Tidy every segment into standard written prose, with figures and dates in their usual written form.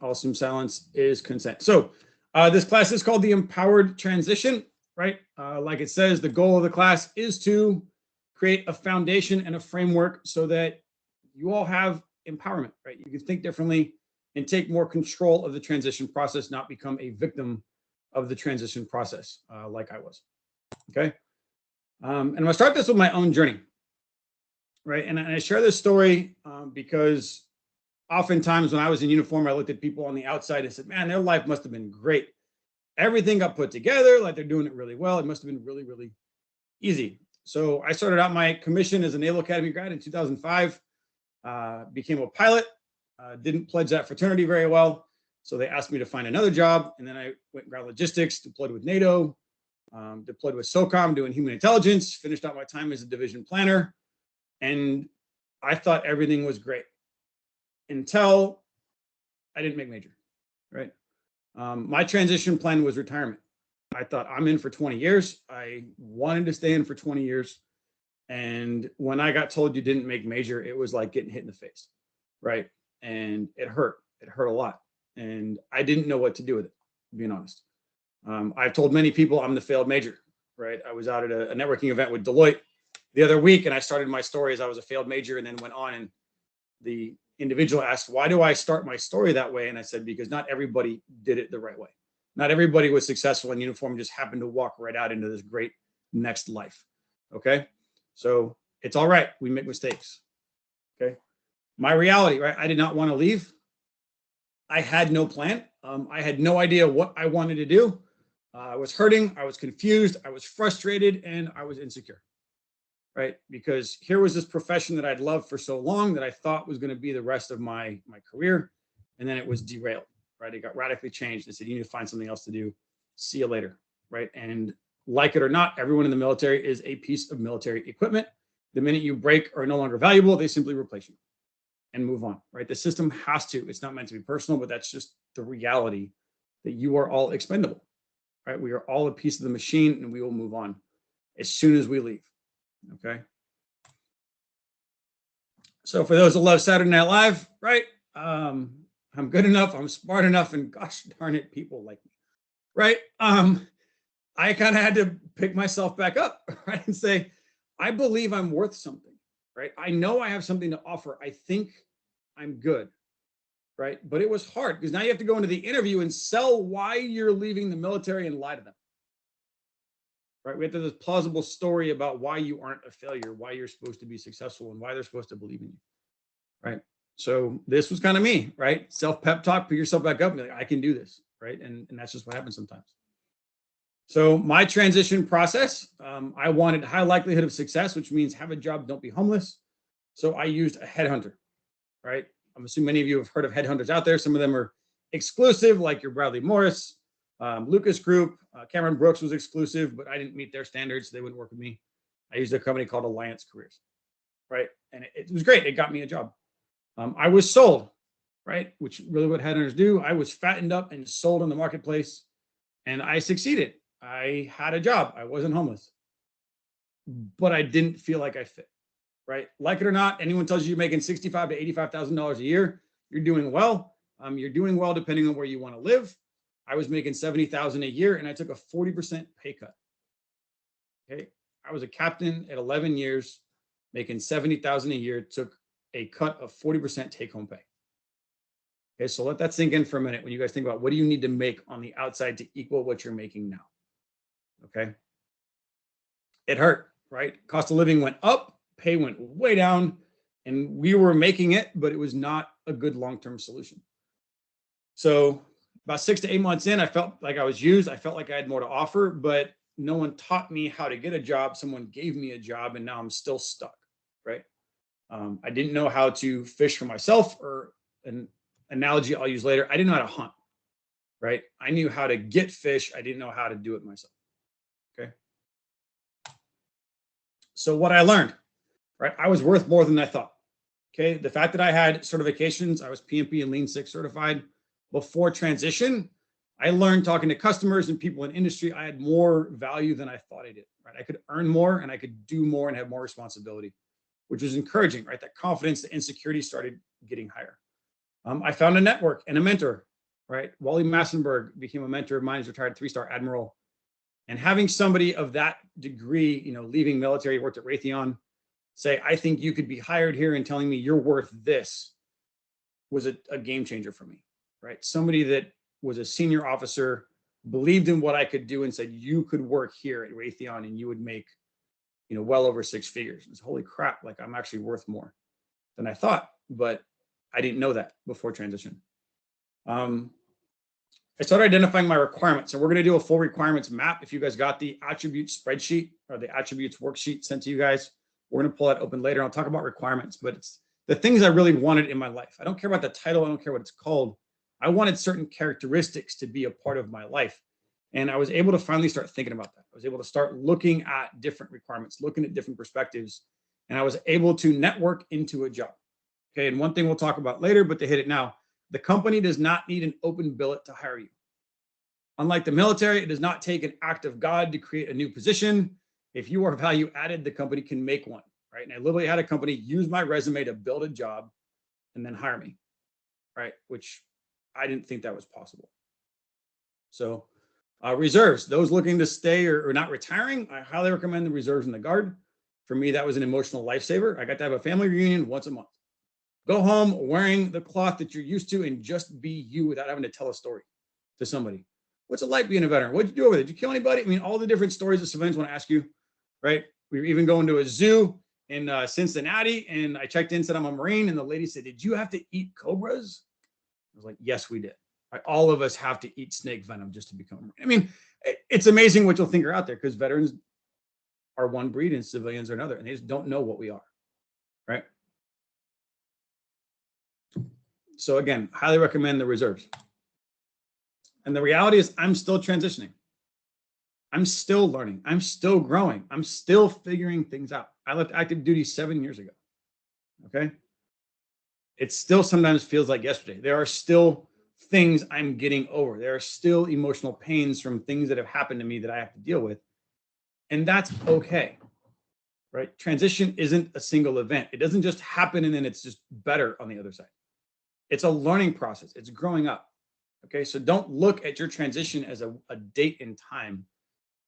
I'll assume silence is consent. So this class is called the Empowered Transition, right? Like it says, the goal of the class is to create a foundation and a framework so that you all have empowerment, right? You can think differently and take more control of the transition process, not become a victim of the transition process like I was, okay? And I'm gonna start this with my own journey, right? And I share this story because oftentimes when I was in uniform, I looked at people on the outside and said, man, their life must have been great. Everything got put together, like they're doing it really well. It must have been really, really easy. So I started out my commission as a Naval Academy grad in 2005, became a pilot, didn't pledge that fraternity very well. So they asked me to find another job. And then I went ground logistics, deployed with NATO, deployed with SOCOM doing human intelligence, finished out my time as a division planner. And I thought everything was great until I didn't make major, right? My transition plan was retirement. I thought I'm in for 20 years. I wanted to stay in for 20 years. And when I got told you didn't make major, it was like getting hit in the face, right? And it hurt. It hurt a lot. And I didn't know what to do with it, being honest. I've told many people I'm the failed major, right? I was out at a networking event with Deloitte the other week, and I started my story as I was a failed major, and then went on, and the individual asked, why do I start my story that way? And I said, because not everybody did it the right way. Not everybody was successful in uniform, just happened to walk right out into this great next life. Okay. So it's all right. We make mistakes. Okay. My reality, right? I did not want to leave. I had no plan. I had no idea what I wanted to do. I was hurting. I was confused. I was frustrated, and I was insecure. Right? Because here was this profession that I'd loved for so long that I thought was going to be the rest of my career. And then it was derailed, right? It got radically changed. They said, you need to find something else to do. See you later, right? And like it or not, everyone in the military is a piece of military equipment. The minute you break or are no longer valuable, they simply replace you and move on, right? The system has to. It's not meant to be personal, but that's just the reality that you are all expendable, right? We are all a piece of the machine, and we will move on as soon as we leave. Okay. So for those that love Saturday Night Live, right? I'm good enough. I'm smart enough, and gosh darn it, people like me, right? I kind of had to pick myself back up, right? And say, I believe I'm worth something, right? I know I have something to offer. I think I'm good, right? But it was hard because now you have to go into the interview and sell why you're leaving the military and lie to them. Right? We have to have this plausible story about why you aren't a failure, why you're supposed to be successful, and why they're supposed to believe in you. Right? So this was kind of me, right? Self-pep talk, pick yourself back up and be like, I can do this, right? And that's just what happens sometimes. So my transition process, I wanted high likelihood of success, which means have a job, don't be homeless. So I used a headhunter, right? I'm assuming many of you have heard of headhunters out there. Some of them are exclusive, like your Bradley Morris, Lucas Group, Cameron Brooks was exclusive, but I didn't meet their standards. So they wouldn't work with me. I used a company called Alliance Careers, right? And it was great. It got me a job. I was sold, right? Which really what headhunters do. I was fattened up and sold in the marketplace, and I succeeded. I had a job. I wasn't homeless, but I didn't feel like I fit, right? Like it or not, anyone tells you you're making $65,000 to $85,000 a year, you're doing well. You're doing well depending on where you want to live. I was making $70,000 a year, and I took a 40% pay cut. Okay, I was a captain at 11 years, making $70,000 a year. Took a cut of 40% take-home pay. Okay, so let that sink in for a minute. When you guys think about what do you need to make on the outside to equal what you're making now? Okay, it hurt, right? Cost of living went up, pay went way down, and we were making it, but it was not a good long-term solution. So about 6 to 8 months in, I felt like I was used. I felt like I had more to offer, but no one taught me how to get a job. Someone gave me a job, and now I'm still stuck, right? I didn't know how to fish for myself, or an analogy I'll use later. I didn't know how to hunt, right? I knew how to get fish. I didn't know how to do it myself, okay? So what I learned, right? I was worth more than I thought, okay? The fact that I had certifications, I was PMP and Lean Six certified. Before transition, I learned talking to customers and people in industry, I had more value than I thought I did, right? I could earn more, and I could do more and have more responsibility, which was encouraging, right? That confidence, the insecurity started getting higher. I found a network and a mentor, right? Wally Massenberg became a mentor of mine. He's retired 3-star admiral. And having somebody of that degree, you know, leaving military, worked at Raytheon, say, I think you could be hired here, and telling me you're worth this, was a game changer for me, right? Somebody that was a senior officer, believed in what I could do, and said, you could work here at Raytheon and you would make, you know, well over 6 figures. It's holy crap, like I'm actually worth more than I thought, but I didn't know that before transition. I started identifying my requirements, and we're going to do a full requirements map. If you guys got the attributes spreadsheet or the attributes worksheet sent to you guys, we're going to pull that open later. I'll talk about requirements, but it's the things I really wanted in my life. I don't care about the title. I don't care what it's called. I wanted certain characteristics to be a part of my life. And I was able to finally start thinking about that. I was able to start looking at different requirements, looking at different perspectives, and I was able to network into a job. Okay, and one thing we'll talk about later, but to hit it now, the company does not need an open billet to hire you. Unlike the military, it does not take an act of God to create a new position. If you are value added, the company can make one, right? And I literally had a company use my resume to build a job and then hire me, right? Which I didn't think that was possible. So reserves, those looking to stay or not retiring, I highly recommend the reserves in the Guard. For me, that was an emotional lifesaver. I got to have a family reunion once a month. Go home wearing the cloth that you're used to and just be you without having to tell a story to somebody. What's it like being a veteran? What'd you do over there? Did you kill anybody? I mean, all the different stories that civilians want to ask you, right? We were even going to a zoo in Cincinnati, and I checked in, said I'm a Marine, and the lady said, did you have to eat cobras? I was like, yes, we did. Right? All of us have to eat snake venom just to become a Marine. I mean, it's amazing what you'll think are out there, because veterans are one breed and civilians are another, and they just don't know what we are, right? So again, highly recommend the reserves. And the reality is I'm still transitioning. I'm still learning. I'm still growing. I'm still figuring things out. I left active duty 7 years ago. Okay. It still sometimes feels like yesterday. There are still things I'm getting over. There are still emotional pains from things that have happened to me that I have to deal with. And that's okay. Right? Transition isn't a single event. It doesn't just happen and then it's just better on the other side. It's a learning process. It's growing up. Okay. So don't look at your transition as a date in time.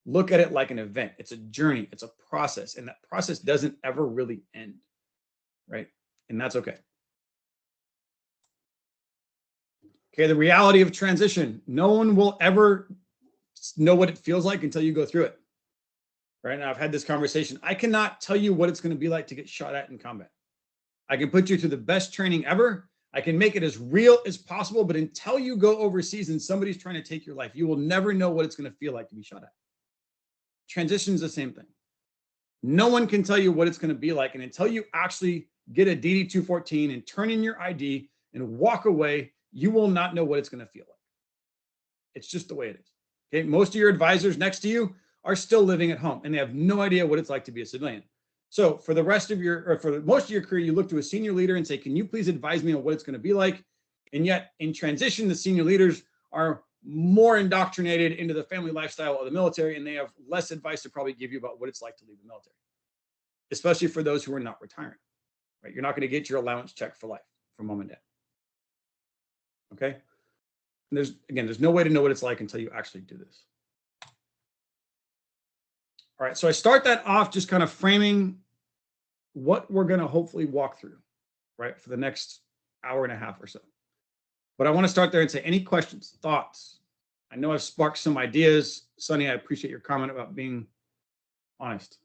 Look at it like an event. It's a journey. It's a process. And that process doesn't ever really end. Right? And that's okay. Okay. The reality of transition. No one will ever know what it feels like until you go through it. Right now, I've had this conversation. I cannot tell you what it's going to be like to get shot at in combat. I can put you through the best training ever. I can make it as real as possible, but until you go overseas and somebody's trying to take your life, you will never know what it's going to feel like to be shot at. Transition is the same thing. No one can tell you what it's going to be like, and until you actually get a DD-214 and turn in your ID and walk away, you will not know what it's going to feel like. It's just the way it is. Okay, most of your advisors next to you are still living at home, and they have no idea what it's like to be a civilian. So for the rest of your, or for most of your career, you look to a senior leader and say, can you please advise me on what it's going to be like? And yet in transition, the senior leaders are more indoctrinated into the family lifestyle of the military, and they have less advice to probably give you about what it's like to leave the military, especially for those who are not retiring, right? You're not going to get your allowance check for life from mom and dad. Okay. And there's no way to know what it's like until you actually do this. All right, so I start that off just kind of framing what we're going to hopefully walk through, right, for the next hour and a half or so. But I want to start there and say, any questions, thoughts? I know I've sparked some ideas. Sonny, I appreciate your comment about being honest.